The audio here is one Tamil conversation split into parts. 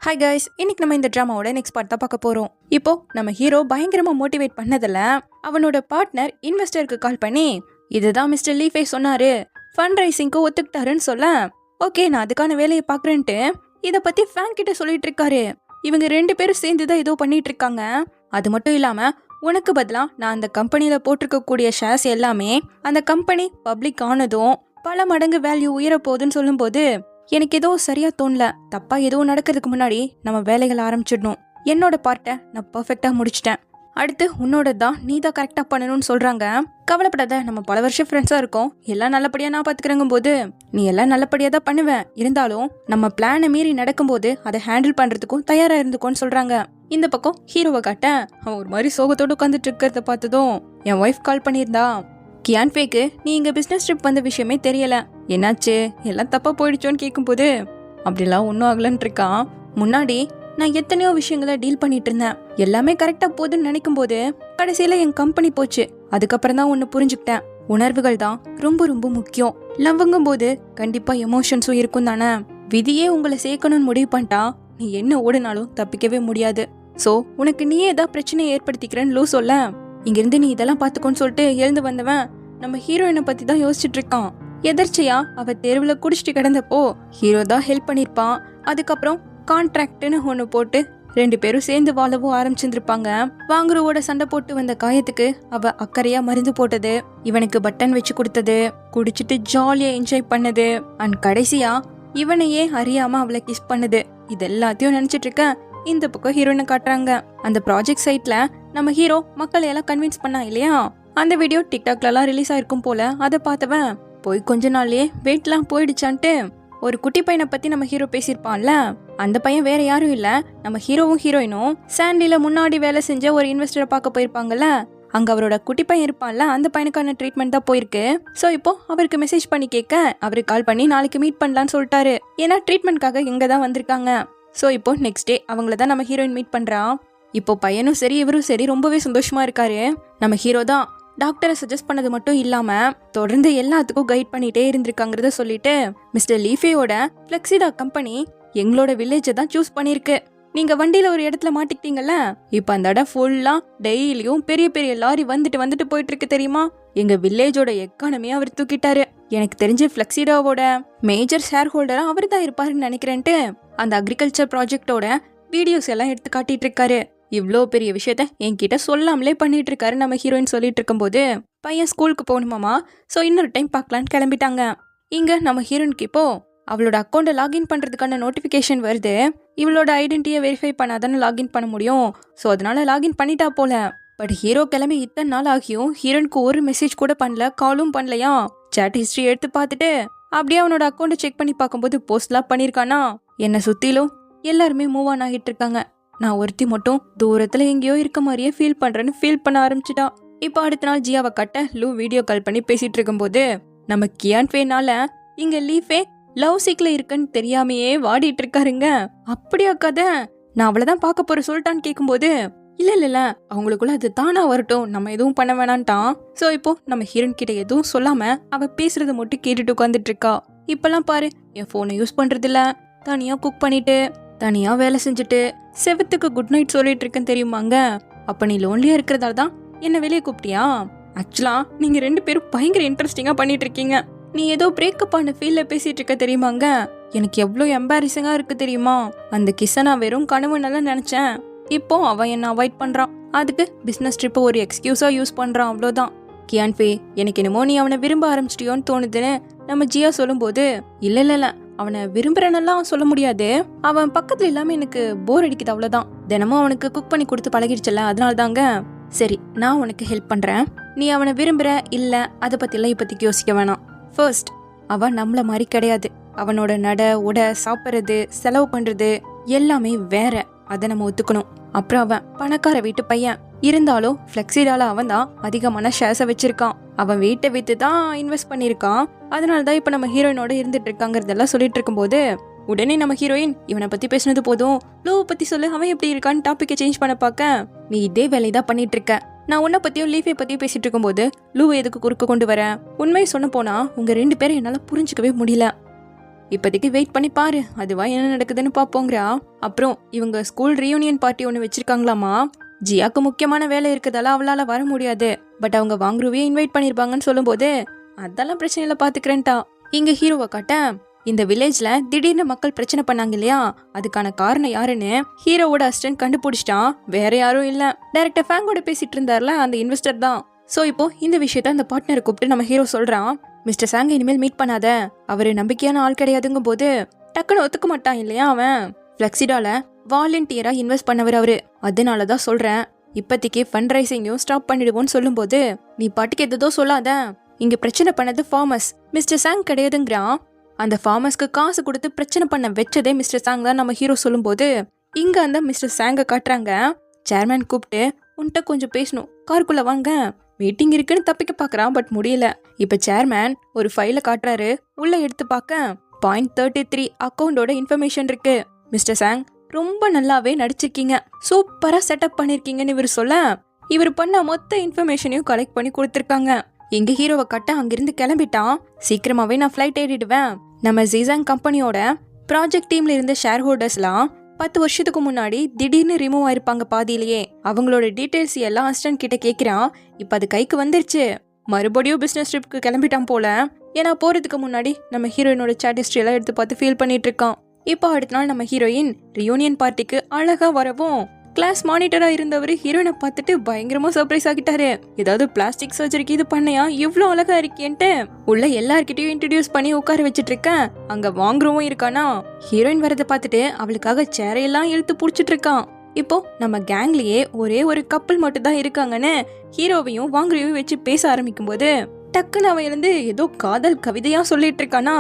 ஹாய் கைஸ், இன்னைக்கு நம்ம இந்த ட்ராமாவோட நெக்ஸ்ட் பார்ட் தான் பார்க்க போறோம். இப்போ நம்ம ஹீரோ பயங்கரமா மோட்டிவேட் பண்ணதில்ல அவனோட பார்ட்னர் இன்வெஸ்டருக்கு கால் பண்ணி இதுதான் மிஸ்டர் லீஃபே சொன்னாரு, ஃபண்ட் ரைசிங்க்கு ஒத்துக்கிட்டாருன்னு சொல்ல, ஓகே நான் அதுக்கான வேலையை பார்க்குறேன்ட்டு இதை பத்தி ஃபேன் கிட்ட சொல்லிட்டு இருக்காரு. இவங்க 2 பேரும் சேர்ந்து தான் ஏதோ பண்ணிட்டு இருக்காங்க. அது மட்டும் இல்லாம உனக்கு பதிலா நான் அந்த கம்பெனியில போட்டிருக்கக்கூடிய ஷேர்ஸ் எல்லாமே அந்த கம்பெனி பப்ளிக் ஆனதும் பல மடங்கு வேல்யூ உயர போகுதுன்னு சொல்லும்போது எனக்கு ஏதோ சரியா தோணல. தப்பா எதுவும் நடக்கிறதுக்கு முன்னாடி நம்ம வேலைகளை ஆரம்பிச்சிடணும். என்னோட பார்ட்டை நான் பர்ஃபெக்டா முடிச்சிட்டேன். அடுத்து உன்னோட தான் நீ தான் கரெக்டா பண்ணணும்னு சொல்றாங்க. கவலைப்படாத, நம்ம பல வருஷம் ஃப்ரெண்ட்ஸா இருக்கோம், எல்லாம் நல்லபடியா நான் பாத்துக்கிறேங்கும் போது நீ எல்லாம் நல்லபடியா தான் பண்ணுவேன். இருந்தாலும் நம்ம பிளானை மீறி நடக்கும்போது அதை ஹேண்டில் பண்றதுக்கும் தயாரா இருந்துக்கோன்னு சொல்றாங்க. இந்த பக்கம் ஹீரோவை காட்ட அவன் ஒரு மாதிரி சோகத்தோடு உட்காந்துட்டு இருக்கிறத பார்த்ததும் என் ஒய்ஃப் கால் பண்ணியிருந்தா. கியான்ஃபேக்கு நீ இங்க பிசினஸ் ட்ரிப் வந்த விஷயமே தெரியல, என்னாச்சு எல்லாம் தப்பா போயிடுச்சோன்னு கேட்கும்போது அப்படிலாம் ஒன்றும் ஆகலன்னு இருக்கான். முன்னாடி நான் எத்தனையோ விஷயங்களை டீல் பண்ணிட்டு இருந்தேன், எல்லாமே கரெக்டா போகுதுன்னு நினைக்கும் போது கடைசியில என் கம்பெனி போச்சு. அதுக்கப்புறம் தான் ஒன்று புரிஞ்சுக்கிட்டேன், உணர்வுகள் தான் ரொம்ப ரொம்ப முக்கியம். லவ்வுங்கும் போது கண்டிப்பா எமோஷன்ஸும் இருக்கும் தானே. விதியே உங்களை சேர்க்கணும்னு முடிவு பண்ணிட்டா நீ என்ன ஓடினாலும் தப்பிக்கவே முடியாது. சோ உனக்கு நீயே ஏதாவது பிரச்சனையை ஏற்படுத்திக்கிறேன்னு லூ சொல்ல, இங்கிருந்து நீ இதெல்லாம் பாத்துக்கோன்னு சொல்லிட்டு எழுந்து வந்தவன் நம்ம ஹீரோயினை பத்தி தான் யோசிச்சுட்டு இருக்கான். எதர்ச்சியா அவ தேர்வுல குடிச்சிட்டு கிடந்தப்போ ஹீரோ தான் ஹெல்ப் பண்ணிருப்பான். அதுக்கப்புறம் கான்ட்ராக்ட்னு ஒண்ணு போட்டு 2 பேரும் சேர்ந்து வாழவும் ஆரம்பிச்சிருந்திருப்பாங்க. வாங்குறவோட சண்டை போட்டு வந்த காயத்துக்கு அவ அக்கறையா மருந்து போட்டது, இவனுக்கு பட்டன் வச்சு கொடுத்தது, குடிச்சிட்டு ஜாலியா என்ஜாய் பண்ணது, அண்ட் கடைசியா இவனையே அறியாம அவளை கிஸ் பண்ணது. இது எல்லாத்தையும் நினைச்சிட்டு இருக்க இந்த பக்கம் ஹீரோயினை காட்டுறாங்க. அந்த ப்ராஜெக்ட் சைட்ல நம்ம ஹீரோ மக்களை எல்லாம் கன்வின்ஸ் பண்ணா இல்லையா, அந்த வீடியோ டிக்டாக்லாம் ரிலீஸ் ஆயிருக்கும் போல. அதை பார்த்தவன் போய் கொஞ்ச நாள்லயே வெயிட்லாம் போயிடுச்சான்ட்டு ஒரு குட்டி பையனை பத்தி நம்ம ஹீரோ பேசியிருப்பான்ல, அந்த பையன் வேற யாரும் இல்ல, நம்ம ஹீரோவும் ஹீரோயினும் சாண்டில முன்னாடி வேலை செஞ்ச ஒரு இன்வெஸ்டரை பார்க்க போயிருப்பாங்கல்ல, அங்க அவரோட குட்டி பையன் இருப்பான்ல, அந்த பையனுக்கான ட்ரீட்மெண்ட் தான் போயிருக்கு. சோ இப்போ அவருக்கு மெசேஜ் பண்ணி கேட்க அவருக்கு கால் பண்ணி நாளைக்கு மீட் பண்ணலான்னு சொல்லிட்டாரு. ஏன்னா ட்ரீட்மெண்ட்காக இங்க தான் வந்திருக்காங்க. சோ இப்போ நெக்ஸ்ட் டே அவங்கள தான் நம்ம ஹீரோயின் மீட் பண்றான். இப்போ பையனும் சரி இவரும் சரி ரொம்பவே சந்தோஷமா இருக்காரு. நம்ம ஹீரோ தான் டாக்டரை சஜஸ்ட் பண்ணது மட்டும் இல்லாம தொடர்ந்து எல்லாத்துக்கும் கைட் பண்ணிட்டே இருந்திருக்காங்கிறத சொல்லிட்டு, மிஸ்டர் லீஃபேயோட ஃபிளெக்சிடா கம்பெனி எங்களோட வில்லேஜை தான் சூஸ் பண்ணிருக்கு. நீங்க வண்டியில ஒரு இடத்துல மாட்டிக்கிட்டீங்கல்ல, இப்ப அந்த இடம் ஃபுல்லா டெய்லியும் பெரிய பெரிய லாரி வந்துட்டு போயிட்டு இருக்கு தெரியுமா. எங்க வில்லேஜோட எக்கானமியை அவர் தூக்கிட்டாரு. எனக்கு தெரிஞ்சு ஃபிளெக்சிடாவோட மேஜர் ஷேர் ஹோல்டரா அவர் தான் இருப்பாருன்னு நினைக்கிறேன்ட்டு அந்த அக்ரிகல்ச்சர் ப்ராஜெக்டோட வீடியோஸ் எல்லாம் எடுத்து காட்டிட்டு இருக்காரு. இவ்வளோ பெரிய விஷயத்த என்கிட்ட சொல்லாமலே பண்ணிட்டு இருக்காரு நம்ம ஹீரோயின் சொல்லிட்டு இருக்கும்போது பையன் ஸ்கூலுக்கு போகணுமாமா, ஸோ இன்னொரு டைம் பார்க்கலான்னு கிளம்பிட்டாங்க. இங்க நம்ம ஹீரோயினுக்கு இப்போ அவளோட அக்கௌண்ட்டை லாகின் பண்றதுக்கான நோட்டிஃபிகேஷன் வருது. இவளோட ஐடென்டிட்டியை வெரிஃபை பண்ணாதானே லாகின் பண்ண முடியும். ஸோ அதனால லாகின் பண்ணிட்டா போல. பட் ஹீரோ கிளம்பி இத்தனை நாள் ஆகியும் ஹீரோயினுக்கு ஒரு மெசேஜ் கூட பண்ணல, காலும் பண்ணலையா. சாட் ஹிஸ்ட்ரி எடுத்து பார்த்துட்டு அப்படியே அவனோட அக்கௌண்ட்டை செக் பண்ணி பார்க்கும்போது போஸ்ட்லாம் பண்ணியிருக்கானா. என்னை சுத்திலும் எல்லாருமே மூவ் ஆன் ஆகிட்டு இருக்காங்க, நான் ஒருத்தி மட்டும் தூரத்துல எங்கேயோ இருக்க மாதிரியே ஃபீல் பண்றேன்னு ஃபீல் பண்ண ஆரம்பிச்சிட்டா. இப்போ அடுத்த நாள் ஜியாவை கட்ட லூ வீடியோ கால் பண்ணி பேசிட்டு இருக்கும்போது நம்ம கியான்ஃபேனால இங்க லீஃபே லவ் சீக்ல இருக்குன்னு தெரியாமையே வாடிட்டு இருக்காருங்க. அப்படியா கதை, நான் அவளைதான் பார்க்க போற சொல்லிட்டான்னு கேட்கும்போது இல்ல அவங்களுக்குள்ள அது தானா வரட்டும், நம்ம எதுவும் பண்ண வேணான்ட்டான். சோ இப்போ நம்ம ஹீரோயின் கிட்ட எதுவும் சொல்லாம அவ பேசுறத மட்டும் கேட்டுட்டு உட்காந்துட்டு இருக்கா. இப்பெல்லாம் பாரு, என் போனை யூஸ் பண்றது இல்ல, தனியா குக் பண்ணிட்டு தனியா வேலை செஞ்சுட்டு செவத்துக்கு குட் நைட் சொல்லிட்டு இருக்கேன்னு தெரியுமாங்க. அப்ப நீ லோன்லியா இருக்கிறதால தான் என்ன வெளியே கூப்பிட்டியா? ஆக்சுவலா நீங்க 2 பேரும் பயங்கர இன்ட்ரெஸ்டிங்கா பண்ணிட்டு இருக்கீங்க. நீ ஏதோ பிரேக்கப் ஆன ஃபீல்ல பேசிட்டு இருக்க தெரியுமாங்க. எனக்கு எவ்வளவு எம்பாரசிங்கா இருக்கு தெரியுமா. அந்த கிஸ்ஸ நான் வெறும் கனவுன்னெல்லாம் நினைச்சேன். இப்போ அவன் என்ன அவாய்ட் பண்றான், அதுக்கு பிசினஸ் ட்ரிப்பை ஒரு எக்ஸ்கியூஸா யூஸ் பண்றான், அவ்வளோதான். கியான்ஃபே எனக்கு என்னமோ நீ அவனை விரும்ப ஆரம்பிச்சிட்டியோன்னு தோணுதுன்னு நம்ம ஜியா சொல்லும்போது இல்ல அவனை விரும்புறனெல்லாம் சொல்ல முடியாது, அவன் பக்கத்துல இல்லாம எனக்கு போர் அடிக்குது, அவ்வளவுதான். தினமும் அவனுக்கு குக் பண்ணி கொடுத்து பழகிடுச்சல, அதனால தாங்க. சரி நான் உனக்கு ஹெல்ப் பண்றேன், நீ அவனை விரும்புற இல்ல அதை பத்திலாம் இப்போதைக்கு யோசிக்க வேணாம். ஃபர்ஸ்ட் அவன் நம்மள மாதிரி கிடையாது, அவனோட நட உட சாப்பிட்றது செலவு பண்றது எல்லாமே வேற, அதை நம்ம ஒத்துக்கணும். அப்புறம் அவன் பணக்கார வீட்டு பையன், இருந்தாலும் ஃபிளெக்சிடால அவன் தான் அதிகமான ஷேர்ஸை வச்சிருக்கான். அவன் வீட்டை வித்து தான் இன்வெஸ்ட் பண்ணிருக்கான். அதனாலதான் இப்ப நம்ம ஹீரோயினோட இருந்துட்டு இருக்காங்கிறதெல்லாம் சொல்லிட்டு இருக்கும்போது உடனே நம்ம ஹீரோயின் இவனை பத்தி பேசினது போதும், லூவை பத்தி சொல்லு, அவன் எப்படி இருக்கான்னு டாபிக்கை சேஞ்ச் பண்ண பார்க்க நீ இதே வேலையதான் பண்ணிட்டு இருக்க. நான் உன்னை பத்தியும் லீஃபை பத்தியும் பேசிட்டு இருக்கும்போது லூவை எதுக்கு குறுக்க கொண்டு வரேன்? உண்மையை சொன்ன போனா உங்க 2 பேரும் என்னால புரிஞ்சுக்கவே முடியல. இப்போதைக்கு வெயிட் பண்ணி பாரு, அதுவா என்ன நடக்குதுன்னு பாப்போங்கிறா. அப்புறம் இவங்க ஸ்கூல் ரீயூனியன் பார்ட்டி ஒன்று வச்சிருக்காங்களாமா. ஜியாக்கு முக்கியமான வேலை இருக்கிறதால அவளால வர முடியாது. பட் அவங்க வாங்குருவே இன்வைட் பண்ணிருப்பாங்கன்னு சொல்லும்போது அதெல்லாம் பிரச்சனை இல்லை பாத்துக்கிறேன்ட்டா. இங்க ஹீரோவை காட்ட இந்த வில்லேஜ்ல திடீர்னு மக்கள் பிரச்சனை பண்ணாங்க இல்லையா, அதுக்கான காரணம் யாருன்னு ஹீரோவோட அசிஸ்டன்ட் கண்டுபிடிச்சிட்டான். வேற யாரும் இல்ல, டைரக்டா ஃபேங்கோட பேசிட்டு இருந்தார்ல அந்த இன்வெஸ்டர் தான். சோ இப்போ இந்த விஷயத்த அந்த பார்ட்னரை கூப்பிட்டு நம்ம ஹீரோ சொல்றான், மிஸ்டர் சாங்க இனிமேல் மீட் பண்ணாத, அவரு நம்பிக்கையான ஆள் கிடையாதுங்கும் போது டக்குன்னு ஒத்துக்க மாட்டான் இல்லையா அவன். பிளெக்சிடால வாலண்டியரா இன்வெஸ்ட் பண்ணவர் அவரு, அதனாலதான் சொல்றேன் இப்பத்திக்கு ஃபண்ட் ரைசிங்கையும் ஸ்டாப் பண்ணிடுவோன்னு சொல்லும் போது நீ பாட்டுக்கு எதோ சொல்லாத, இங்க பிரச்சனை பண்ணது ஃபார்மர்ஸ், மிஸ்டர் சாங் கிடையாதுங்கிறான். அந்த ஃபார்மர்ஸ்க்கு காசு கொடுத்து பிரச்சனை பண்ண வச்சதே மிஸ்டர் சாங் தான் நம்ம ஹீரோ சொல்லும் போது இங்க அந்த மிஸ்டர் சாங்க காட்டுறாங்க. சேர்மேன் கூப்பிட்டு உன்கிட்ட கொஞ்சம் பேசணும், காருக்குள்ள வாங்க, மீட்டிங் இருக்குன்னு தப்பிக்க பாக்குறான். பட் முடியல. இப்ப சேர்மேன் ஒரு ஃபைல காட்டுறாரு. உள்ள எடுத்து பார்க்க .33 அக்கௌண்டோட இன்ஃபர்மேஷன் இருக்கு. மிஸ்டர் சாங் ரொம்ப நல்லாவே நடிச்சிருக்கீங்க, சூப்பரா செட்டப் பண்ணிருக்கீங்கன்னு இவர் சொல்ல இவர் பண்ண மொத்த இன்ஃபர்மேஷனையும் கலெக்ட் பண்ணி கொடுத்துருக்காங்க. எங்க ஹீரோவை கட்ட அங்கிருந்து கிளம்பிட்டான். சீக்கிரமாவே நான் ஃபிளைட் ஏறிடுவேன். நம்ம ஜிசாங் கம்பெனியோட ப்ராஜெக்ட் டீம்ல இருந்த ஷேர் ஹோல்டர்ஸ்லாம் 10 வருஷத்துக்கு முன்னாடி திடீர்னு ரிமூவ் ஆயிருப்பாங்க பாதியிலேயே. அவங்களோட டீடைல்ஸ் எல்லாம் அசிஸ்டன்ட் கிட்ட கேட்கிறான். இப்ப அது கைக்கு வந்துருச்சு. மறுபடியும் பிசினஸ் ட்ரிப்க்கு கிளம்பிட்டான் போல. ஏன்னா போறதுக்கு முன்னாடி நம்ம ஹீரோயினோட சாட் ஹிஸ்டரி எல்லாம் எடுத்து பார்த்து ஃபீல் பண்ணிட்டு இருக்கான். இப்போ அடுத்த நாள் நம்ம ஹீரோயின் ரியூனியன் பார்ட்டிக்கு அழகா வரவும் கிளாஸ் மானிட்டரா இருந்தவர் ஹீரோயினை பார்த்துட்டு பயங்கரமா சர்ப்ரைஸ் ஆகிட்டாரு. ஏதாவது பிளாஸ்டிக் சர்ஜரிக்கு இது பண்ணையா, இவ்வளவு அழகா இருக்கேன்ட்டு உள்ள எல்லார்கிட்டயும் இன்ட்ரடியூஸ் பண்ணி உட்கார வச்சிட்டு இருக்கேன். அங்க வாங்குறவும் இருக்கானா. ஹீரோயின் வரதை பார்த்துட்டு அவளுக்காக சேரையெல்லாம் இழுத்து புடிச்சிட்டு இருக்கான். இப்போ நம்ம கேங்லயே ஒரே ஒரு கப்பல் மட்டும் தான் இருக்காங்கன்னு ஹீரோவையும் வாங்குறவையும் வச்சு பேச ஆரம்பிக்கும் போது டக்குன்னு அவன் எழுந்து ஏதோ காதல் கவிதையா சொல்லிட்டு இருக்கானா.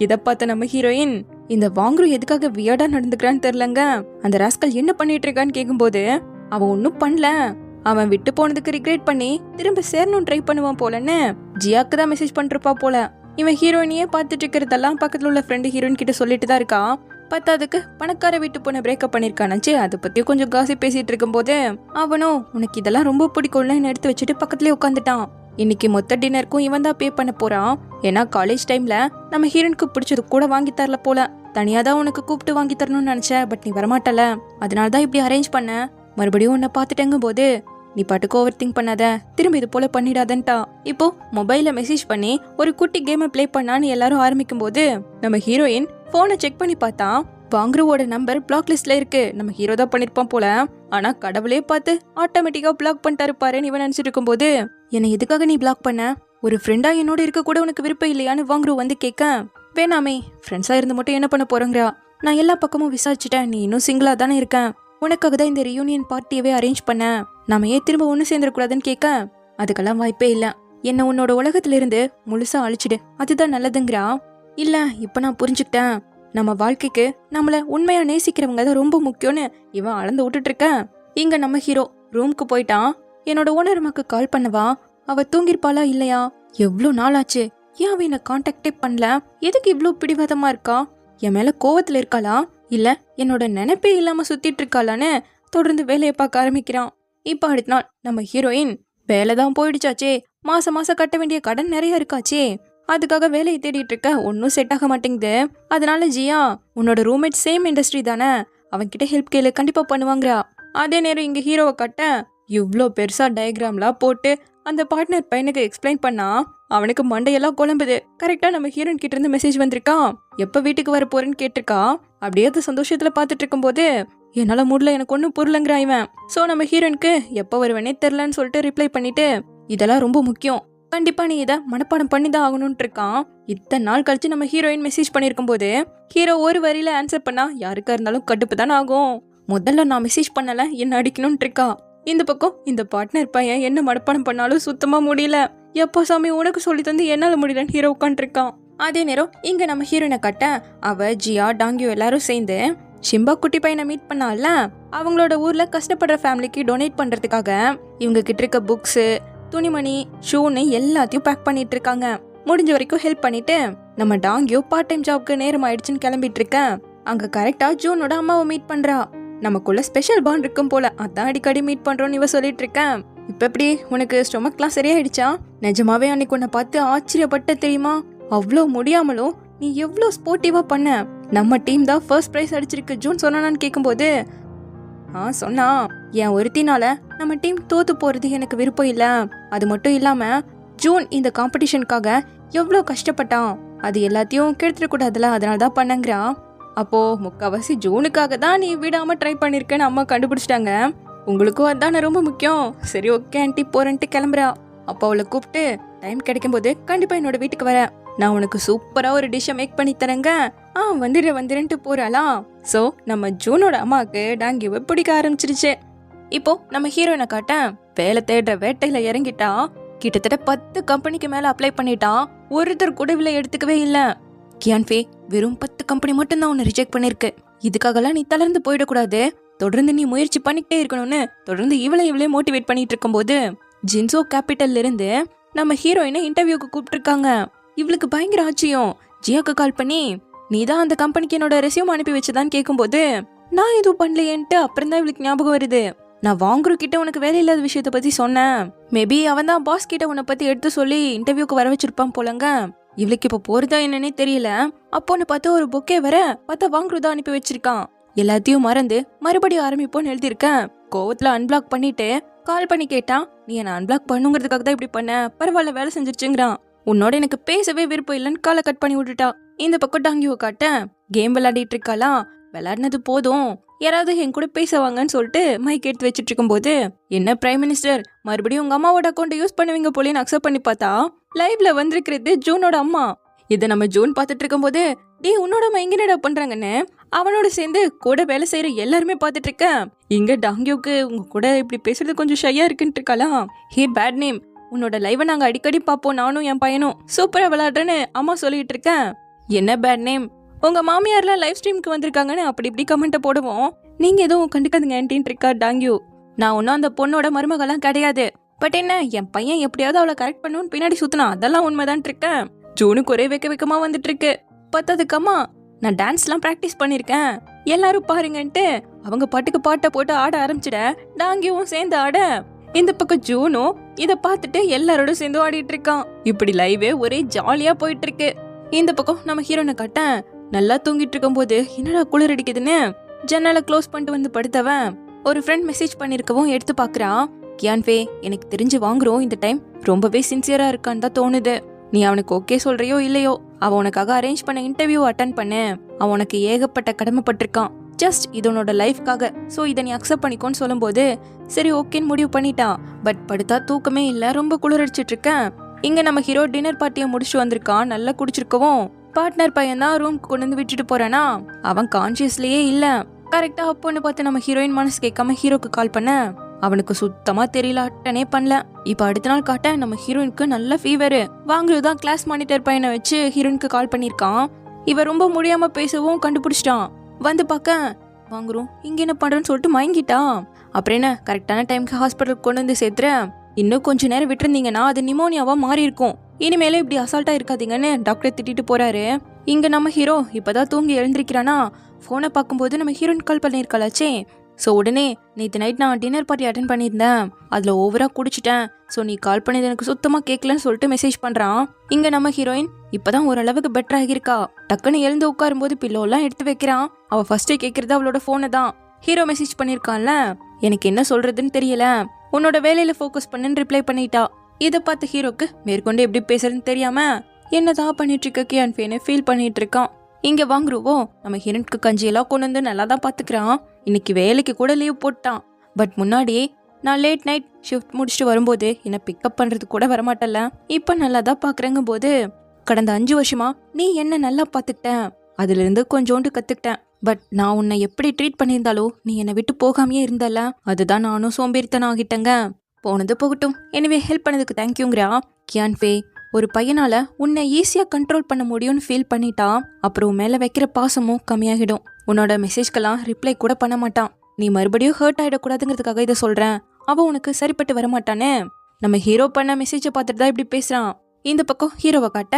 இதை பார்த்த நம்ம ஹீரோயின் இந்த வாங்குரு எதுக்காக வியர்டா நடந்துக்கிறான்னு தெரியலங்க, அந்த ராஸ்கல் என்ன பண்ணிட்டு இருக்கான்னு கேக்கும்போது அவன் ஒன்னும் பண்ணல, அவன் விட்டு போனதுக்கு ரிக்ரெட் பண்ணி திரும்ப சேரணும் ட்ரை பண்ணுவான் போலன்னு ஜியாக்கு தான் மெசேஜ் பண்ணிருப்பா போல. இவன் ஹீரோயினையே பார்த்துட்டு இருக்கிறதெல்லாம் பக்கத்துல உள்ள ஃப்ரெண்டு ஹீரோயின் கிட்ட சொல்லிட்டு தான் இருக்கா. பத்தாதுக்கு பணக்கார வீட்டு பொண்ணை பிரேக்கப் பண்ணிருக்கானாச்சு, அதை பத்தி கொஞ்சம் காசி பேசிட்டு இருக்கும் போது அவனும் உனக்கு இதெல்லாம் ரொம்ப பிடிக்கும்னு எடுத்து வச்சுட்டு பக்கத்துலயே உட்காந்துட்டான். இன்னைக்கு மொத்த டின்னருக்கும் இவன் தான் பே பண்ண போறான். ஏன்னா காலேஜ் டைம்ல நம்ம ஹீரோனுக்கு பிடிச்சது கூட வாங்கி தரல போல. தனியா தான் உனக்கு கூப்பிட்டு வாங்கி தரணும்னு நினைச்ச, பட் நீ வரமாட்டல, அதனாலதான் இப்படி அரேஞ்ச் பண்ண. மறுபடியும் உன்னை பாத்துட்டேங்கும் போது நீ பாட்டுக்கு ஓவர் திங்க் பண்ணாத, திரும்ப இது போல பண்ணிடாதன்ட்டா. இப்போ மொபைல்ல மெசேஜ் பண்ணி ஒரு குட்டி கேமை பிளே பண்ணான்னு எல்லாரும் ஆரம்பிக்கும் போது நம்ம ஹீரோயின் போனை செக் பண்ணி பார்த்தா வாங்குறவோட நம்பர் பிளாக் லிஸ்ட்ல இருக்கு. நம்ம ஹீரோ தான் பண்ணிருப்பான் போல. ஆனா கடவுளே பார்த்து ஆட்டோமேட்டிக்கா பிளாக் பண்ணிட்டாரு பாருன்னு இவன் நினைச்சிட்டு இருக்கும் போது என்னை எதுக்காக நீ பிளாக் பண்ண, ஒரு ஃப்ரெண்டா என்னோட இருக்க கூட உனக்கு விருப்பம் இல்லையான்னு வாங்குறோ வந்து கேட்க, வேணாமே ஃப்ரெண்ட்ஸா இருந்து மட்டும் என்ன பண்ண போறேங்கிறா, நான் எல்லா பக்கமும் விசாரிச்சுட்டேன், நீ இன்னும் சிங்கிளா தானே இருக்கேன், உனக்காக தான் இந்த ரியூனியன் பார்ட்டியவே அரேஞ்ச் பண்ண, நாம ஏன் திரும்ப ஒண்ணு சேர்ந்துடக்கூடாதுன்னு கேட்க, அதுக்கெல்லாம் வாய்ப்பே இல்ல, என்ன உன்னோட உலகத்துல இருந்து முழுசா அழிச்சிடு, அதுதான் நல்லதுங்கிறா. இல்ல இப்ப நான் புரிஞ்சுக்கிட்டேன், நம்ம வாழ்க்கைக்கு நம்மள உண்மையா நேசிக்கிறவங்க தான் ரொம்ப முக்கியம்னு இவன் அளந்து விட்டுட்டு இருக்க. இங்க நம்ம ஹீரோ ரூம்க்கு போயிட்டான். என்னோட ஓனர் அம்மாக்கு கால் பண்ணவா, அவ தூங்கிருப்பாளா இல்லையா, எவ்வளோ நாள் ஆச்சு, ஏன் அவ என்ன கான்டாக்டே பண்ணல, எதுக்கு இவ்வளோ பிடிவாதமா இருக்கா, என் மேல கோவத்துல இருக்காளா, இல்ல என்னோட நினைப்பே இல்லாம சுத்திட்டு இருக்காளான்னு தொடர்ந்து வேலையை பார்க்க ஆரம்பிக்கிறான். இப்ப அடுத்த நாள் நம்ம ஹீரோயின் வேலைதான் போயிடுச்சாச்சே, மாசம் மாசம் கட்ட வேண்டிய கடன் நிறைய இருக்காச்சே, அதுக்காக வேலையை தேடிட்டு இருக்க, ஒன்னும் செட் ஆக மாட்டேங்குது. அதனால ஜியா உன்னோட ரூம்மேட் சேம் இண்டஸ்ட்ரி தானே, அவன்கிட்ட ஹெல்ப் கேளு, கண்டிப்பா பண்ணுவாங்கிறா. அதே நேரம் இங்க ஹீரோவை கட்ட இவ்வளோ பெருசா டயக்ராம்லாம் போட்டு அந்த பார்ட்னர் பையனுக்கு எக்ஸ்பிளைன் பண்ணா அவனுக்கு மண்டையெல்லாம் குழம்புது. கரெக்டா நம்ம ஹீரோயின் கிட்ட இருந்து மெசேஜ் வந்திருக்கா, எப்ப வீட்டுக்கு வர போறேன்னு கேட்டிருக்கா. அப்படியே அது சந்தோஷத்துல பாத்துட்டு இருக்கும் போது என்னால மூடல, எனக்கு ஒன்னும் புரியலங்கிறா இவன். சோ நம்ம ஹீரோயினுக்கு எப்ப வருவேனே தெரிலன்னு சொல்லிட்டு ரிப்ளை பண்ணிட்டு இதெல்லாம் ரொம்ப முக்கியம், கண்டிப்பா நீ இதை மனப்பாடம் பண்ணிதான் ஆகணும்னு இருக்கான். இத்தனை நாள் கழிச்சு நம்ம ஹீரோயின் மெசேஜ் பண்ணிருக்கும் போது ஹீரோ ஒரு வரியில ஆன்சர் பண்ணா யாருக்கா இருந்தாலும் கடுப்பு தானே ஆகும். முதல்ல நான் மெசேஜ் பண்ணல, என்ன அடிக்கணும்னு இருக்கா. இந்த பக்கம் இந்த பார்ட்னர் பையன் என்ன மனப்பாடம் பண்ணாலும் சுத்தமா முடியல. எப்போ சாமி உனக்கு சொல்லி தந்து என்னால முடியலன்னு ஹீரோ உட்காந்து இருக்கான். அதே நேரம் இங்க நம்ம ஹீரோயினை கட்ட அவ ஜியா டாங்கியோ எல்லாரும் சேர்ந்து ஷிம்பா குட்டி பையனை மீட் பண்ணால, அவங்களோட ஊர்ல கஷ்டப்படுற ஃபேமிலிக்கு டொனேட் பண்றதுக்காக இவங்க கிட்ட இருக்க புக்ஸ், துணிமணி, ஷூன்னு எல்லாத்தையும் பேக் பண்ணிட்டு இருக்காங்க. முடிஞ்ச வரைக்கும் ஹெல்ப் பண்ணிட்டு நம்ம டாங்கியோ பார்ட் டைம் ஜாப்க்கு நேரம் ஆயிடுச்சுன்னு கிளம்பிட்டு இருக்கேன். அங்க கரெக்டா ஜூனோட அம்மாவை மீட் பண்றா. நமக்குள்ள ஸ்பெஷல் பாண்ட் இருக்கும் போல, அதான் அடிக்கடி மீட் பண்றோம்னு இவ சொல்லிட்டு இருக்கேன். இப்ப எப்படி உனக்கு ஸ்டொமக்லாம் சரியாயிடுச்சா, நிஜமாவே அன்னைக்கு உன்னை பார்த்து ஆச்சரியப்பட்ட தெரியுமா, அவ்வளோ முடியாமலும் நீ எவ்வளோ ஸ்போர்ட்டிவா பண்ண. நம்ம டீம் தான் ஃபர்ஸ்ட் பிரைஸ் அடிச்சிருக்கு ஜூன் சொன்னான்னு கேட்கும்போது சொன்னா என் ஒருத்தினால நம்ம டீம் தோத்து போறது எனக்கு விருப்பம் இல்ல. அது மட்டும் இல்லாம ஜூன் இந்த காம்படிஷனுக்காக எவ்வளோ கஷ்டப்பட்டான், அது எல்லாத்தையும் கெடுத்துடக்கூடாதுல, அதனால தான் பண்ணங்கிறா. அப்போ முக்காவாசி ஜூனுக்காக தான் நீ விடாம ட்ரை பண்ணிருக்கேன்னு அம்மா கண்டுபிடிச்சிட்டாங்க. உங்களுக்கும் அதான ரொம்ப முக்கியம். சரி ஓகே ஆண்டி போறேன்ட்டு கிளம்புறா. அப்போ அவளை கூப்பிட்டு டைம் கிடைக்கும் போது கண்டிப்பா என்னோட வீட்டுக்கு வர, நான் உனக்கு சூப்பரா ஒரு டிஷ்ஷை மேக் பண்ணி தரேங்க, வந்துடுன்ட்டு போறாளாம். சோ நம்ம ஜூனோட அம்மாவுக்கு டாங்கியோவை பிடிக்க ஆரம்பிச்சிருச்சு. இப்போ நம்ம ஹீரோயினை காட்ட வேலை தேடுற வேட்டையில இறங்கிட்டா. கிட்டத்தட்ட 10 கம்பெனிக்கு மேல அப்ளை பண்ணிட்டான். ஒருத்தர் கூட இவளை எடுத்துக்கவே இல்ல. கியான்ஃபே வெறும் 10 கம்பெனி மட்டும் தான் உன்னை ரிஜெக்ட் பண்ணிருக்கு. இதுக்காகலாம் நீ தளர்ந்து போயிடக்கூடாது, தொடர்ந்து நீ முயற்சி பண்ணிக்கிட்டே இருக்கணும்னு தொடர்ந்து இவளே மோட்டிவேட் பண்ணிட்டு இருக்கும் போது ஜின்சோ கேபிட்டல்ல இருந்து நம்ம ஹீரோயினை இன்டர்வியூக்கு கூப்பிட்டுருக்காங்க. இவளுக்கு பயங்கர ஆச்சரியம். ஜியாக்கு கால் பண்ணி நீ தான் அந்த கம்பெனிக்கு என்னோட ரெஸ்யூம் அனுப்பி வச்சதான்னு கேட்கும்போது நான் எதுவும் பண்ணலையேன்ட்டு அப்புறம் தான் இவளுக்கு ஞாபகம் வருது. நான் வாங்குரு கிட்ட உனக்கு வேலை இல்லாத விஷயத்த பத்தி சொன்னேன். மேபி அவன் தான் பாஸ் கிட்ட உன்னை பத்தி எடுத்து சொல்லி இன்டர்வியூக்கு வர வச்சிருப்பான் போலங்க. இவளுக்கு இப்ப போறதா என்னன்னே தெரியல. அப்போன்னு பார்த்து ஒரு பொக்கே வர பார்த்தா வாங்குரு தான் அனுப்பி வச்சிருக்கான். எல்லாத்தையும் மறந்து மறுபடியும் ஆரம்பிப்போன்னு எழுதியிருக்கேன். கோவத்துல அன்பிளாக் பண்ணிட்டு கால் பண்ணி கேட்டான், நீ என்ன அன்பிளாக் பண்ணுங்கிறதுக்காக தான் இப்படி பண்ண, பரவாயில்ல வேலை செஞ்சிருச்சுங்கிறான். உன்னோட எனக்கு பேசவே விருப்பம் இல்லைன்னு காலை கட் பண்ணி விட்டுட்டா. இந்த பக்கம் டாங்கியோ காட்ட கேம் விளையாடிட்டு இருக்காளாம். விளையாடினது போதும், யாராவது என் கூட பேசுவாங்கன்னு சொல்லிட்டு மைக் எடுத்து வச்சிட்டு இருக்கும் போது என்ன பிரைம் மினிஸ்டர் மறுபடியும் உங்க அம்மாவோட அக்கௌண்ட் யூஸ் பண்ணுவீங்க போலேன்னு அக்செப்ட் பண்ணி பார்த்தா லைவ்ல வந்திருக்கிறது ஜூனோட அம்மா. இதை நம்ம ஜூன் பார்த்துட்டு இருக்கும் போது டே உன்னோட அம்மா எங்க என்னடா பண்றாங்கன்னு அவனோட சேர்ந்து கூட வேலை செய்யற எல்லாருமே பார்த்துட்டு இருக்கேன். இங்க டாங்கியோக்கு உங்க கூட இப்படி பேசுறது கொஞ்சம் ஷையா இருக்குன்னு இருக்கலாம். ஹே பேட் நேம், உன்னோட லைவை நாங்க அடிக்கடி பார்ப்போம், நானும் என் பையனும் சூப்பரா விளையாடுறேன்னு அம்மா சொல்லிட்டு இருக்கேன். என்ன பேட் நேம், உங்க மாமியார்லாம் லைவ் ஸ்ட்ரீமுக்கு வந்திருக்காங்கன்னு அப்படி இப்படி கமெண்ட்டை போடுவோம், நீங்க எதுவும் கண்டுக்காதுங்க ஆன்டின்னு இருக்கா டாங்கியோ. நான் ஒன்னும் அந்த பொண்ணோட மருமகெல்லாம் கிடையாது. பட் என்ன என் பையன் எப்படியாவது அவளை கரெக்ட் பண்ணுன்னு பின்னாடி சுத்தினா அதெல்லாம் உண்மைதான் இருக்கேன். ஜூனுக்கு ஒரே வெக்கமா வந்துட்டு இருக்கு. பத்தாதுக்கம்மா நான் டான்ஸ்லாம் பிராக்டிஸ் பண்ணிருக்கேன், எல்லாரும் பாருங்கன்ட்டு அவங்க பாட்டுக்கு பாட்டை போட்டு ஆட ஆரம்பிச்சிட டாங்கியும் சேர்ந்து ஆட. இந்த பக்கம் ஜூனும் இத பார்த்துட்டு எல்லாரோட சேர்ந்து ஆடிட்டு இருக்கான். இப்படி லைவே ஒரே ஜாலியா போயிட்டு இருக்கு. இந்த பக்கம் நம்ம ஹீரோனை காட்ட நல்லா தூங்கிட்டு இருக்கும் போது என்னடா குளிர் அடிக்குதுன்னு ஜன்னலை க்ளோஸ் பண்ணிட்டு வந்து படுத்தவன் ஒரு ஃப்ரெண்ட் மெசேஜ் பண்ணிருக்கவும் எடுத்து பாக்குறான். கியான்ஃபே எனக்கு தெரிஞ்சு வாங்குறோம் இந்த டைம் ரொம்பவே சின்சியரா இருக்கான்னு தான் தோணுது. நீ அவனுக்கு ஓகே சொல்றியோ இல்லையோ, அவன் உனக்காக அரேஞ்ச் பண்ண இன்டர்வியூ அட்டன் பண்ணு. அவன் உனக்கு ஏகப்பட்ட கடமைப்பட்டிருக்கான் ஜஸ்ட் இதனோட லைஃப்காக. ஸோ இதை நீ அக்செப்ட் பண்ணிக்கோன்னு சொல்லும் போது சரி ஓகேன்னு முடிவு பண்ணிட்டான். பட் படுத்தா தூக்கமே இல்லை, ரொம்ப குளிர் அடிச்சிட்டு இருக்கேன். இங்க நம்ம ஹீரோ டின்னர் பார்ட்டியை முடிச்சுட்டு வந்திருக்கான். நல்லா குடிச்சிருக்கவும் பார்ட்னர் பையன் தான் ரூம்க்கு கொண்டு வந்து விட்டுட்டு போறானா, அவன் கான்சியஸ்லயே இல்ல. கரெக்டா அப்போன்னு பார்த்து நம்ம ஹீரோயின் மனசு கேட்காம ஹீரோக்கு கால் பண்ண அவனுக்கு சுத்தமா தெரியல, அட்டனே பண்ணல. இப்ப அடுத்த நாள் காட்ட நம்ம ஹீரோயினுக்கு நல்ல ஃபீவர். வாங்குறதுதான் கிளாஸ் மானிட்டர் பையனை வச்சு ஹீரோயினுக்கு கால் பண்ணிருக்கான். இவ ரொம்ப முடியாம பேசவும் கண்டுபிடிச்சிட்டான். வந்து பார்க்க வாங்குறோம் இங்க என்ன பண்றேன்னு சொல்லிட்டு மயங்கிட்டான். அப்புறம் என்ன கரெக்டான டைமுக்கு ஹாஸ்பிட்டலுக்கு கொண்டு வந்து சேர்த்துறேன். இன்னும் கொஞ்ச நேரம் விட்டுருந்தீங்கன்னா அது நிமோனியாவா மாறி இருக்கும், இனிமேலே இப்படி அசால்ட்டா இருக்காதீங்கன்னு டாக்டர் திட்டிட்டு போறாரு. இங்க நம்ம ஹீரோ இப்பதான் தூங்கி எழுந்திருக்கிறானா, போனை பார்க்கும்போது நம்ம ஹீரோயின் கால் பண்ணிருக்காளாச்சே. ஸோ உடனே நேற்று நைட் நான் டின்னர் பார்ட்டி அட்டன் பண்ணியிருந்தேன், அதில் ஓவராக குடிச்சிட்டேன். ஸோ நீ கால் பண்ணது எனக்கு சுத்தமாக கேட்கலன்னு சொல்லிட்டு மெசேஜ் பண்ணுறான். இங்கே நம்ம ஹீரோயின் இப்போதான் ஓரளவுக்கு பெட்டர் ஆகியிருக்கா. டக்குன்னு எழுந்து உட்காரும்போது பில்லோலாம் எடுத்து வைக்கிறான். அவள் ஃபர்ஸ்ட்டு கேட்குறது அவளோட ஃபோனை தான். ஹீரோ மெசேஜ் பண்ணியிருக்கான்ல, எனக்கு என்ன சொல்கிறதுன்னு தெரியல, உன்னோட வேலையில் ஃபோக்கஸ் பண்ணுன்னு ரிப்ளை பண்ணிட்டா. இதை பார்த்து ஹீரோக்கு மேற்கொண்டு எப்படி பேசுறதுன்னு தெரியாமல் என்னதான் பண்ணிட்டு இருக்க கியான்ஃபேன்னு ஃபீல் பண்ணிட்டு இருக்கான். இங்க வாங்குருவோம் நம்ம ஹீரோனுக்கு கஞ்சியெல்லாம் கொண்டு வந்து நல்லா தான் பாத்துக்கிறான். இன்னைக்கு வேலைக்கு கூட லீவ் போட்டான். பட் முன்னாடியே நான் லேட் நைட் ஷிஃப்ட் முடிச்சுட்டு வரும்போது என்னை பிக்கப் பண்றது கூட வரமாட்டல, இப்ப நல்லா தான் பாக்குறேங்க போது கடந்த 5 வருஷமா நீ என்ன நல்லா பாத்துக்கிட்ட, அதுல இருந்து கொஞ்சோண்டு கத்துக்கிட்டேன். பட் நான் உன்னை எப்படி ட்ரீட் பண்ணியிருந்தாலோ நீ என்னை விட்டு போகாமையே இருந்தல, அதுதான் நானும் சோம்பேறித்தனம் ஆகிட்டேங்க. போனது போகட்டும், எனிவே ஹெல்ப் பண்ணதுக்கு தேங்க்யூங்கிறா. கியான்ஃபே ஒரு பையனால உன்னை ஈஸியா கண்ட்ரோல் பண்ண முடியும்னு ஃபீல் பண்ணிட்டா அப்புறம் மேல வைக்கிற பாசமும் கம்மியாகிடும். உன்னோட மெசேஜ்க்கெல்லாம் ரிப்ளை கூட பண்ண மாட்டான். நீ மறுபடியும் ஹர்ட் ஆயிடக்கூடாதுங்கிறதுக்காக இதை சொல்றேன், அவன் உனக்கு சரிப்பட்டு வரமாட்டானே. நம்ம ஹீரோ பண்ண மெசேஜை பார்த்துட்டு தான் இப்படி பேசுறான். இந்த பக்கம் ஹீரோவை காட்ட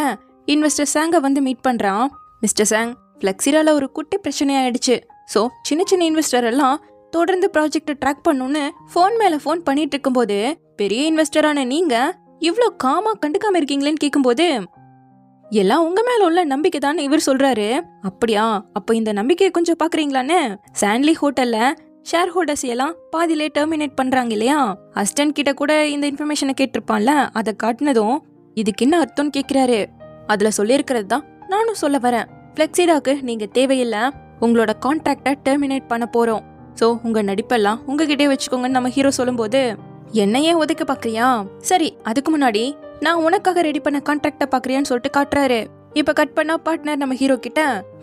இன்வெஸ்டர் சாங்க வந்து மீட் பண்றான். மிஸ்டர் சாங், ஃபிளெக்ஸிரால ஒரு குட்டி பிரச்சனை ஆயிடுச்சு. ஸோ சின்ன சின்ன இன்வெஸ்டர் எல்லாம் தொடர்ந்து ப்ராஜெக்டை ட்ராக் பண்ணணும்னு ஃபோன் மேல ஃபோன் பண்ணிட்டு இருக்கும்போது பெரிய இன்வெஸ்டரான நீங்க இவ்ளோ காமா கண்டுக்காம இருக்கீங்களேன்னு கேட்கும்போது எல்லாம் உங்க மேல உள்ள நம்பிக்கை தான் இவர் சொல்றாரு. அப்படியா? அப்ப இந்த நம்பிக்கையை கொஞ்சம் பாக்குறீங்களான்னு சாண்ட்லி ஹோட்டல்ல ஷேர் ஹோல்டர்ஸ் எல்லாம் பாதியிலே டெர்மினேட் பண்றாங்க இல்லையா, அசிஸ்டன்ட் கிட்ட கூட இந்த இன்ஃபர்மேஷனை கேட்டிருப்பான்ல, அதை காட்டினதும் இதுக்கு என்ன அர்த்தம்னு கேக்குறாரு. அதுல சொல்லியிருக்கிறது தான் நானும் சொல்ல வரேன். பிளெக்சிடாக்கு நீங்க தேவையில்லை, உங்களோட கான்ட்ராக்டை டெர்மினேட் பண்ண போறோம். சோ உங்க நடிப்பெல்லாம் உங்ககிட்டே வச்சுக்கோங்கன்னு நம்ம ஹீரோ சொல்லும்போது, என்னையே ஒதுக்க பாக்குறியா? சரி, அதுக்கு முன்னாடி நான் உனக்காக ரெடி பண்ண கான்ட்ராக்ட பாக்குறியான்னு சொல்லிட்டு காட்டுறாரு. இப்ப கட் பண்ணா பார்ட்னர் நம்ம ஹீரோ கிட்ட,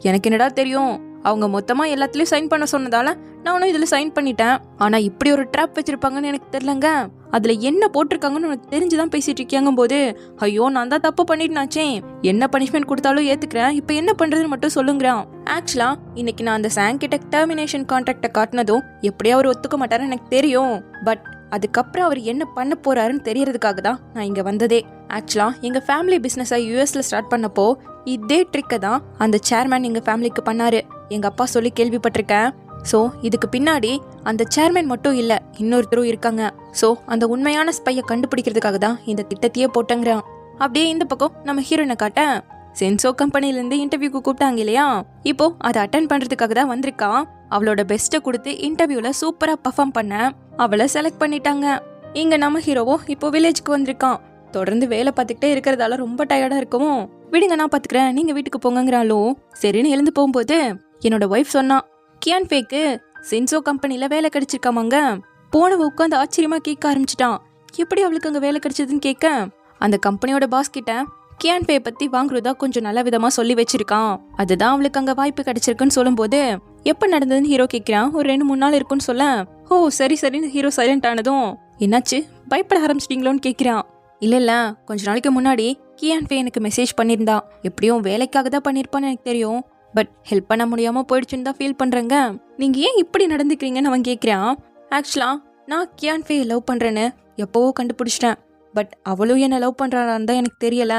எனக்கு என்னடா தெரியும், அவங்க மொத்தமா எல்லாத்துலயும் சைன் பண்ண சொன்னதால நானும் இதுல சைன் பண்ணிட்டேன். ஆனா இப்படி ஒரு ட்ராப் வச்சிருப்பாங்கன்னு எனக்கு தெரியலங்க. அதுல என்ன போட்டிருக்காங்கன்னு உனக்கு தெரிஞ்சுதான் பேசிட்டு இருக்கியாங்க போது, ஐயோ நான் தான் தப்பு பண்ணிட்டுனாச்சே, என்ன பனிஷ்மெண்ட் கொடுத்தாலும் ஏத்துக்கிறேன், இப்ப என்ன பண்றதுன்னு மட்டும் சொல்லுங்கிறான். ஆக்சுவலா இன்னைக்கு நான் அந்த சாங் கிட்ட டெர்மினேஷன் கான்ட்ராக்ட காட்டினதும் எப்படியா அவர் ஒத்துக்க மாட்டாருன்னு எனக்கு தெரியும். பட் அதுக்கப்புறம் அவர் என்ன பண்ண போறாருன்னு தெரியறதுக்காக தான் நான் இங்க வந்ததே. ஆக்சுவலா எங்க ஃபேமிலி பிசினஸை யூஎஸ்ல ஸ்டார்ட் பண்ணப்போ இதே ட்ரிக்கை தான் அந்த சேர்மேன் எங்க ஃபேமிலிக்கு பண்ணாரு. எங்க அப்பா சொல்லி கேள்விப்பட்டிருக்கேன். ஸோ இதுக்கு பின்னாடி அந்த சேர்மேன் மட்டும் இல்ல, இன்னொருத்தரும் இருக்காங்க. ஸோ அந்த உண்மையான ஸ்பையை கண்டுபிடிக்கிறதுக்காக தான் இந்த திட்டத்தையே போட்டங்கிறான். அப்படியே இந்த பக்கம் நம்ம ஹீரோயினை காட்ட, சென்சோ கம்பெனில இருந்து இன்டர்வியூக்கு கூப்பிட்டாங்க இல்லையா, இப்போ அதை அட்டென்ட் பண்றதுக்காக தான் வந்திருக்கா. அவளோட பெஸ்ட்டை கொடுத்து இன்டர்வியூல சூப்பரா பர்ஃபார்ம் பண்ண அவளை செலக்ட் பண்ணிட்டாங்க. இங்க நம்ம ஹீரோவோ இப்போ வில்லேஜ்க்கு வந்திருக்கான். தொடர்ந்து வேலை பார்த்துக்கிட்டே இருக்கிறதால ரொம்ப டயர்டா இருக்கவும், விடுங்க நான் பாத்துக்கிறேன், நீங்க வீட்டுக்கு போங்கிறாலும் சரின்னு எழுந்து போகும்போது என்னோட ஒய்ஃப் சொன்னா, கியான் ஃபேக்கு சென்சோ கம்பெனில வேலை கிடைச்சிருக்காமாங்க. போனவ உட்காந்து ஆச்சரியமா கேட்க ஆரம்பிச்சிட்டான், எப்படி அவளுக்கு அங்க வேலை கிடைச்சதுன்னு கேட்க, அந்த கம்பெனியோட பாஸ் கிட்ட கியான் ஃபே பத்தி வாங்குறதா கொஞ்சம் நல்ல விதமா சொல்லி வச்சிருக்கான், அதுதான் அவளுக்கு அங்க வாய்ப்பு கிடைச்சிருக்குன்னு சொல்லும் போது, எப்ப நடந்ததுன்னு ஹீரோ கேட்கிறான். ஒரு 2-3 நாள் இருக்குன்னு சொல்ல, ஓ சரி சரின்னு ஹீரோ சைலண்ட் ஆனதும், என்னாச்சு பயப்பட ஆரம்பிச்சிட்டீங்களோன்னு கேட்கிறான். இல்ல கொஞ்ச நாளைக்கு முன்னாடி கியான் ஃபே எனக்கு மெசேஜ் பண்ணியிருந்தா, எப்படியும் வேலைக்காக தான் பண்ணிருப்பான்னு எனக்கு தெரியும், பட் ஹெல்ப் பண்ண முடியாம போயிடுச்சுன்னு தான் ஃபீல் பண்றேங்க, நீங்க ஏன் இப்படி நடந்துக்கிறீங்கன்னு அவன் கேட்கிறான். ஆக்சுவலா நான் கியான் ஃபே லவ் பண்றேன்னு எப்பவோ கண்டுபிடிச்சிட்டேன். பட் அவளும் என்ன லவ் பண்றாளான்னு தான் எனக்கு தெரியல,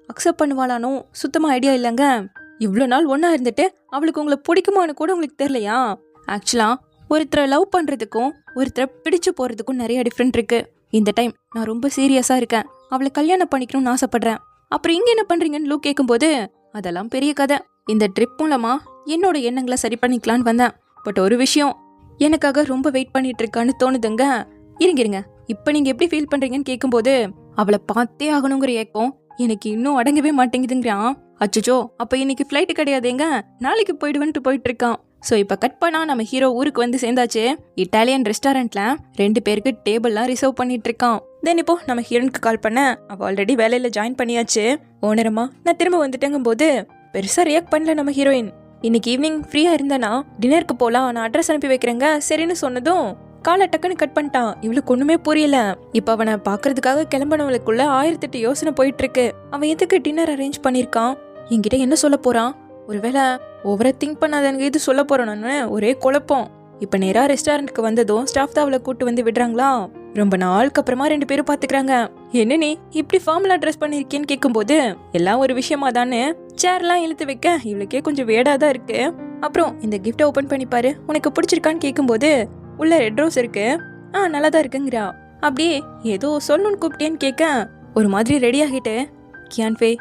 அக்செப்ட் பண்ணுவாளானோ சுத்தமா ஐடியா இல்லைங்க. இவ்வளோ நாள் ஒன்னா இருந்துட்டு அவளுக்கு உங்களை பிடிக்குமான்னு கூட உங்களுக்கு தெரியலையா? ஆக்சுவலா ஒருத்தரை லவ் பண்றதுக்கும் ஒருத்தரை பிடிச்சு போறதுக்கும் நிறைய டிஃப்ரெண்ட் இருக்கு. இந்த டைம் நான் ரொம்ப சீரியஸா இருக்கேன், அவளை கல்யாணம் பண்ணிக்கணும்னு ஆசைப்படுறேன். அப்புறம் இங்க என்ன பண்றீங்கன்னு லூக் கேட்கும்போது, அதெல்லாம் பெரிய கதை, இந்த ட்ரிப் மூலமா என்னோட எண்ணங்களை சரி பண்ணிக்கலான்னு வந்தேன். பட் ஒரு விஷயம் எனக்காக ரொம்ப வெயிட் பண்ணிட்டு இருக்கான்னு தோணுதுங்க. இருங்க இப்ப நீங்க எப்படி ஃபீல் பண்றீங்கன்னு கேட்கும்போது, அவளை பார்த்தே ஆகணுங்கிற ஏக்கம் எனக்கு இன்னும் அடங்கவே மாட்டேங்குதுங்கிறான். அச்சோ அப்ப இன்னைக்கு ஃபிளைட் கிடையாதுங்க, நாளைக்கு போயிடுவேன்ட்டு போயிட்டு இருக்கான். ஸோ இப்போ கட் பண்ணா நம்ம ஹீரோ ஊருக்கு வந்து சேர்ந்தாச்சு. இட்டாலியன் ரெஸ்டாரண்ட்ல 2 பேருக்கு டேபிள்லாம் ரிசர்வ் பண்ணிட்டு இருக்கான். தென் இப்போ நம்ம ஹீரோனுக்கு கால் பண்ண, அவள் ஆல்ரெடி வேலையில ஜாயின் பண்ணியாச்சு. ஓனரமா நான் திரும்ப வந்துட்டேங்கும் போது பெருசா ரியாக்ட் பண்ணல நம்ம ஹீரோயின். இன்னைக்கு ஈவினிங் ஃப்ரீயா இருந்தேனா டின்னருக்கு போலாம், நான் அட்ரஸ் அனுப்பி வைக்கிறேங்க சரின்னு சொன்னதும் காலை டக்குன்னு கட் பண்ணிட்டான். இவளுக்கு ஒண்ணுமே புரியல. இப்ப அவனை பாக்குறதுக்காக கிளம்பினவளுக்குள்ள 1008 யோசனை போயிட்டு இருக்கு. அவன் எதுக்கு டின்னர் அரேஞ்ச் பண்ணிருக்கான், என்கிட்ட என்ன சொல்ல போறான், ஒருவேளை ஓவரா திங்க் பண்ணாதனுக்கு இது சொல்ல போறானு ஒரே குழப்பம். இப்ப நேரா ரெஸ்டாரண்ட்க்கு வந்ததும் ஸ்டாஃப் தான் அவளை கூட்டு வந்து விடுறாங்களா. ரொம்ப நாளுக்கு அப்புறமா 2 பேரும் பாத்துக்கிறாங்க. என்ன நீ இப்படி ஃபார்மலா ட்ரெஸ் பண்ணிருக்கேன்னு கேட்கும்போது, எல்லாம் ஒரு விஷயமா தானே சேர்லாம் இழுத்து வைக்க இவளுக்கே கொஞ்சம் வேடாதான் இருக்கு. அப்புறம் இந்த கிஃப்ட ஓபன் பண்ணி பாரு, உனக்கு பிடிச்சிருக்கான்னு கேட்கும்போது, உள்ள ரெட் ரோஸ் இருக்கு, நல்லாதான் இருக்குங்கிறா. அப்படியே ஏதோ சொல்லணும்னு கூப்பிட்டேன்னு கேட்க ஒரு மாதிரி ரெடி ஆகிட்டு, கியான் ஃபே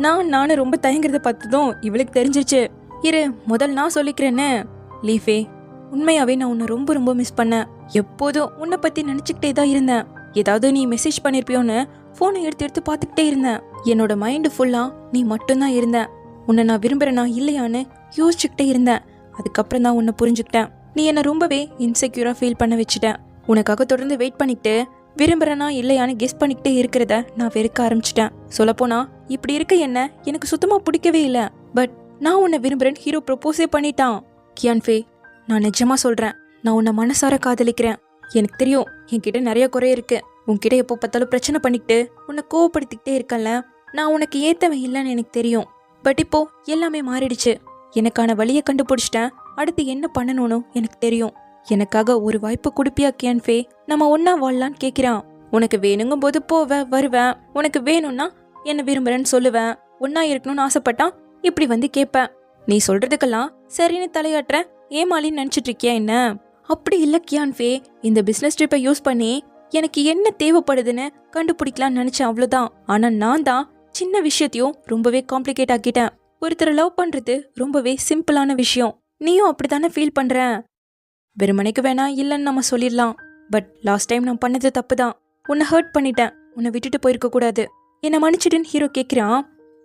நானும் ரொம்ப தயங்குறத பார்த்ததும் இவளுக்கு தெரிஞ்சிருச்சு. இரு முதல் நான் சொல்லிக்கிறேன்னு. லீஃபே உண்மையாவே நான் உன்னை ரொம்ப ரொம்ப மிஸ் பண்ணேன். எப்போதும் உன்னை பத்தி நினைச்சுக்கிட்டே தான் இருந்தேன். ஏதாவது நீ மெசேஜ் பண்ணிருப்பியோன்னு போனை எடுத்து பார்த்துக்கிட்டே இருந்தேன். என்னோட மைண்டு ஃபுல்லா நீ மட்டும்தான் இருந்த. உன்னை நான் விரும்புறேனா இல்லையான்னு யோசிச்சுக்கிட்டே இருந்தேன். அதுக்கப்புறம் தான் உன்னை புரிஞ்சுக்கிட்டேன். நீ என்னை ரொம்பவே இன்செக்யூரா ஃபீல் பண்ண வச்சுட்டேன். உனக்காக தொடர்ந்து வெயிட் பண்ணிக்கிட்டு விரும்புறேனா இல்லையான்னு கெஸ் பண்ணிக்கிட்டே இருக்கிறத நான் வெறுக்க ஆரம்பிச்சிட்டேன். சொல்லப்போனா இப்படி இருக்க என்ன எனக்கு சுத்தமா பிடிக்கவே இல்லை. பட் நான் உன்னை விரும்புறேன்னு ஹீரோ ப்ரொபோஸே பண்ணிட்டான். கியான் ஃபே நான் நிஜமா சொல்றேன், நான் உன்னை மனசார காதலிக்கிறேன். எனக்கு தெரியும் என்கிட்ட நிறைய குறை இருக்கு. உன்கிட்ட எப்போ பார்த்தாலும் பிரச்சனை பண்ணிக்கிட்டு உன்னை கோவப்படுத்திக்கிட்டே இருக்கல. நான் உனக்கு ஏத்தவன் இல்லைன்னு எனக்கு தெரியும். பட் இப்போ எல்லாமே மாறிடுச்சு. எனக்கான வழியை கண்டுபிடிச்சிட்டேன். அடுத்து என்ன பண்ணணும்னு எனக்கு தெரியும். எனக்காக ஒரு வாய்ப்பு கொடுப்பியா கியான் ஃபே? நம்ம ஒன்னா வாழலான்னு கேட்கிறான். உனக்கு வேணுங்கும் போது போவேன் வருவேன். உனக்கு வேணும்னா என்ன விரும்புறேன்னு சொல்லுவேன். ஒன்னா இருக்கணும்னு ஆசைப்பட்டா இப்படி வந்து கேட்பேன். நீ சொல்றதுக்கெல்லாம் சரின்னு தலையாட்டுற ஏமாலின்னு நினைச்சிட்டு இருக்கியா என்ன? அப்படி இல்ல கியான் ஃபே, இந்த பிசினஸ் ட்ரிப்பை யூஸ் பண்ணி எனக்கு என்ன தேவைப்படுதுன்னு கண்டுபிடிக்கலாம்னு நினைச்சேன், அவ்வளவுதான். ஆனா நான் தான் சின்ன விஷயத்தையும் ரொம்பவே காம்ப்ளிகேட் ஆக்கிட்டேன். ஒருத்தரை லவ் பண்றது ரொம்பவே சிம்பிளான விஷயம். நீயும் அப்படித்தானே ஃபீல் பண்ற? வெறுமனைக்கு வேணா இல்லைன்னு நம்ம சொல்லிடலாம். பட் லாஸ்ட் டைம் நான் பண்ணது தப்பு தான். உன்னை ஹர்ட் பண்ணிட்டேன். உன்னை விட்டுட்டு போயிருக்க கூடாது. என்னை மன்னிச்சிடுன்னு ஹீரோ கேட்குறான்.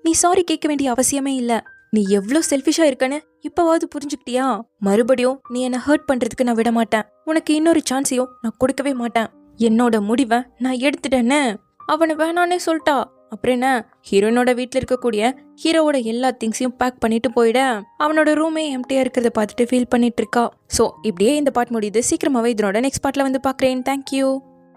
நீ சாரி கேட்க வேண்டிய அவசியமே இல்லை. நீ எவ்வளோ செல்ஃபிஷா இருக்கன்னு இப்பவாவது புரிஞ்சுக்கிட்டியா? மறுபடியும் நீ என்னை ஹர்ட் பண்றதுக்கு நான் விட மாட்டேன். உனக்கு இன்னொரு சான்ஸையும் நான் கொடுக்கவே மாட்டேன். என்னோட முடிவை நான் எடுத்துட்டேன்னு அவனை வேணானே சொல்லிட்டா. அப்புறம் என்ன, ஹீரோயினோட வீட்டில் இருக்கக்கூடிய ஹீரோவோட எல்லா திங்ஸையும் பேக் பண்ணிட்டு போயிட அவனோட ரூமே எம்டியா இருக்கிறத பார்த்துட்டு ஃபீல் பண்ணிட்டு இருக்கா. ஸோ இப்படியே இந்த பார்ட் முடியுது. சீக்கிரமாவே இதனோட நெக்ஸ்ட் பார்ட்ல வந்து பார்க்குறேன். தேங்க்யூ.